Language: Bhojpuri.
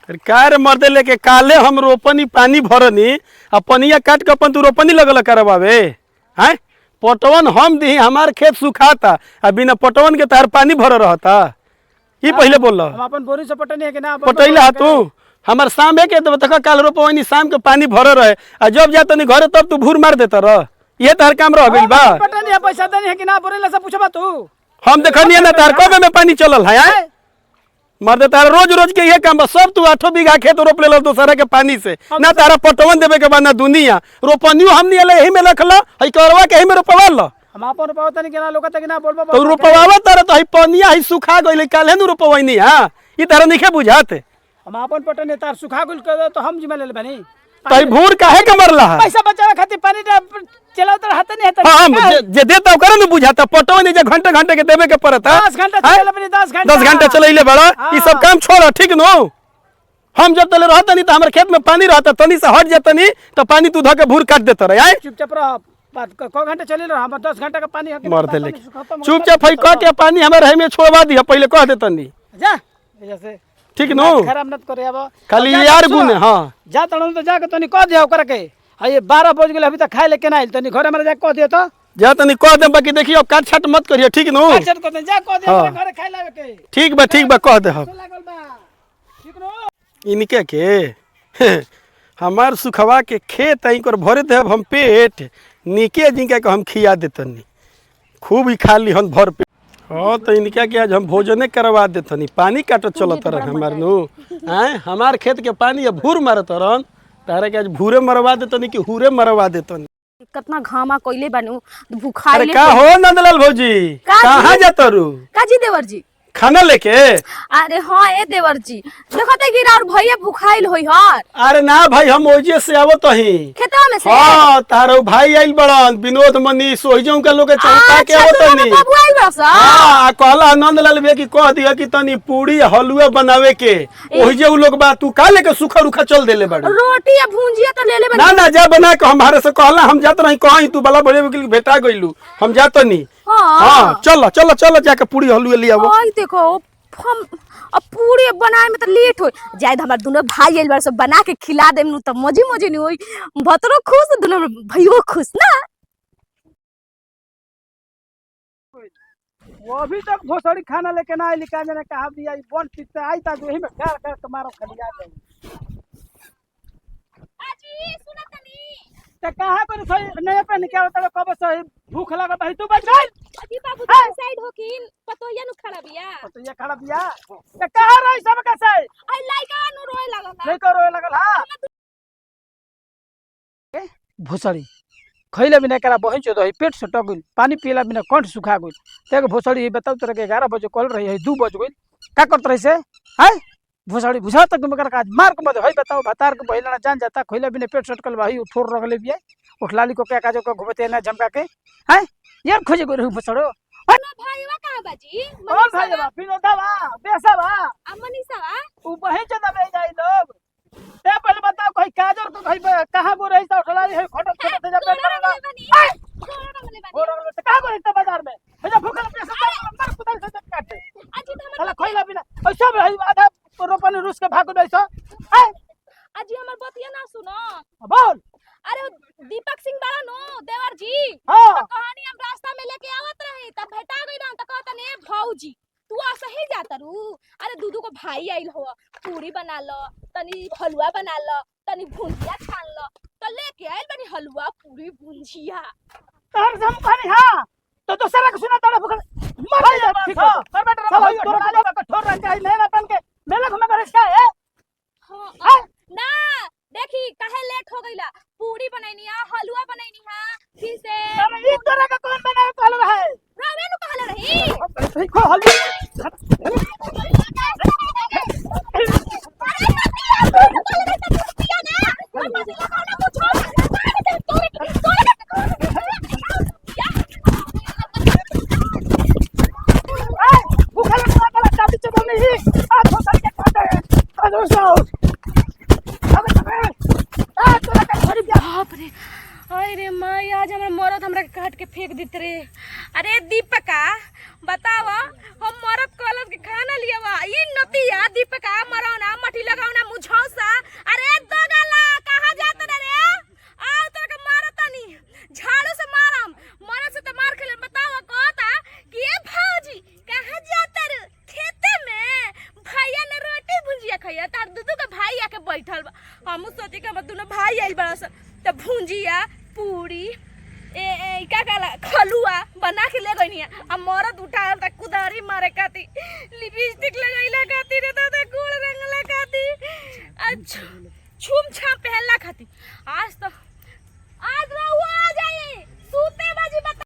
अरे का रे मर्दे लेके काले हम रोपनी पानी भरनी आ पनिया काट के अपन तू रोपनी लगल करवावे हैं। पटवन हम दी हमार खेत सुखाता आ बिना पटवन के तार पानी भर रहता। ई पहले बोल हम अपन बोरी से पटनी है कि ना पटैला हा तू हमार शाम के तक काल रोपवनी शाम के पानी भर रहे आ जब जाता नहीं घरे तब तू भूर मार देता रह। ये तार काम रह गइल बा। पटनी है पैसा देनी है कि ना बोरेला से पूछबा तू। हम देखनी ना तार कबे में पानी चलल है मर्दे तारा रोज रोज के ये काम सब तू 8 बीघा खेत रोप ले दोसरा के पानी से ना तारा पटवन देवे के बाद ना दुनिया रोपनियो हमनी यही में रखल हई करवा के ही में रोपवा ल हम अपन रोपवा तनी के ना लोग तक ना बोलबा तो रोपवावा तारा तो हई पनिया हई सुखा गइल काले नु रोपवैनी हां ई तारा निखे बुझात। हम अपन पटनी तार सुखा गुल कर तो हम जिम्मेदार बनी तई भूर काहे के मरला है पैसा बचावे खातिर पानी चलावत रहत नहीं है हम जे देता करे न बुझाता पटवन जे घंटे घंटे के देवे के पड़ता 10 घंटा चलेला बनी 10 घंटा चलैले बड़ा ई सब काम छोड़ ठीक नो। हम जब तले रहता नहीं तो हमारे खेत में पानी रहता तनी से हट जाता नहीं तो पानी तू धके भूर काट देता रहे चुपचाप रह बात को घंटे चले रहा हम 10 घंटा का पानी है मर दे लेके चुपचाप फई कह के पानी हमारे रहे में छोड़वा दिया पहले कह देता नहीं जा जैसे ठीक नो खराब मत करे अब खाली यार गुने हां जा तण तो जाके तनी कह दिया ओकरा के ये 12 बज गेल अभी तक खाए लेके ना आइल तनी घरे में जाके कह दियो तो जा तनी कह दे बाकी देखियो काट छाट मत करियो ठीक नो काट छाट कर जा कह दियो घरे खाए लावे के ठीक बा कह दे हम लागल बा ठीक नो इनके के हमार सुखवा के खेत आई कर भरे दे हम पेट निके जिनके के हम खिया देतनी खूब ही खा ली हम भर पेट। हाँ तो इनका के आज हम भोजने करवा देतनी पानी काटत चलत रह हमार नु आए हमार खेत के पानी अब भूर मारत रहन तारे के आज भूरे मरवा देतनी कि हुरे मरवा देतनी। कितना घामा कोइले बानू भूखाइले। अरे का हो नंदलाल भौजी कहाँ जातरू काजी देवर जी खाना लेके। अरे हाँ ए देवर जी देखते कि और भैया भूखाइल होई हर। अरे ना भाई हम ओजे से आवत ही खेतवा में से। हां तारो भाई आइल बड़न विनोद मनीष ओजों के लोग चलता के आवत नहीं। बाबू आइल बस हां कहला नंदलाल भैया की कह दिया कि तनी पूरी हलवा बनावे के ओजे उ लोग बा तू का लेके सुखा रुखा चल देले बड़ी रोटी या भुंजिया तो ले ले ना ना जा बना के हमारे से कहला हम जात रही कहीं तू बड़ा बड़े वकील भेटा गइलू हम जात नहीं। हां चल चल चल जाके पूरी हलवा ले आवो। ओए देखो हम अब पूरी बनाए में तो लेट हो जाए हमार दोनों भाई आइल बार सब बना के खिला देम नु त मजे मजे नहीं होई भतरो खुश दोनों भइयो खुश ना। वो अभी तक भोसड़ी खाना लेके ना आइल का जाने कहां दिया बन पिट आई ता जो ही में गार गार के मारो खलिया जाई आजी सुना तनी त कहां पर सही नया पे निकल तब कब सही भूख लगा भाई तू बच गई अजी बाबू तो साइड होकिन पतोया नु खड़ा बिया तो ये खड़ा बिया त कहां रही सब कैसे आई लाइका नु रोए लगल नहीं करो लगल हां भोसड़ी खइले बिना करा बहिं चो दही पेट से टगुल पानी पीला बिना कंठ सुखा गइल तेरे भोसड़ी ये बताओ तेरे के 11 बजे कॉल रही है 2 बज गइल का करत रही से है भोसड़ी बुझा तक मगर काज मार के मत है बताओ भतार के बहिला जान जाता खइले बिना पेट सटकल भाई ठोर रगले बिया उठलाली को क्या काजो को घुमते ना झमका के है यार खोजे गो रहू भोसड़ो ना भाईवा कहां बाजी कौन भाईवा विनोदवा बेसवा अमनीसवा उ बहिं चो दबे जाई लोग ते पहले बताओ कोई काजर को कोई कहां गो रही ता उठलाली है खोटो खोटो से जब करेगा कहां गो इतना बाजार में भैया भूखल पैसा मर कुदाल से काटे अजी तो साला खइला बिना ऐसा भाई आधा रोपन रूस के भाग दैसो है अजी हमर बतिया ना सुनो बोल अरे दीपक सिंह बड़ा नो देवर जी हां तो कहानी हम रास्ता में लेके आवत रही तब भेटा गई ना त कहत ने भौजी तू आ सही जाता रू अरे दूधू को भाई आइल हो पूरी बना लो तनी हलवा बना लो तनी भुंजिया छान लो तो लेके आइल बनी हलवा पूरी भुंजिया तहर हम कहनी हां तो दूसरा के सुना तड़ा भूखल मर जा ठीक है कर बेटा साला तोरा का ठोर रह जाई लेना पन के मेला घुमे करे क्या है हां ना देखी काहे लेट हो गइला पूरी बनैनी आ हलवा बनैनी हां फिर से अब ई तरह का कौन बनावे कहल रहा है रावे नु कहले रही ठीक हो हलवा भूखल वाला चाबी चबल नहीं आ भोसड़ी के काटे आ दोस्तों बाप रे अरे माई आज हमारे मरद हमरा के काट के फेंक देते रे। अरे दीपका बतावा हम मरद कॉलेज के खाना लियावा ई नतिया दीपका मरौना मटी लगावना मुझ हम सोचे कि हम दोनों भाई आइल बड़ा सन त भुंजिया पूरी का कहला खलुआ बना के ले गई आ मरद उठा त कुदारी मारे खाती लिपि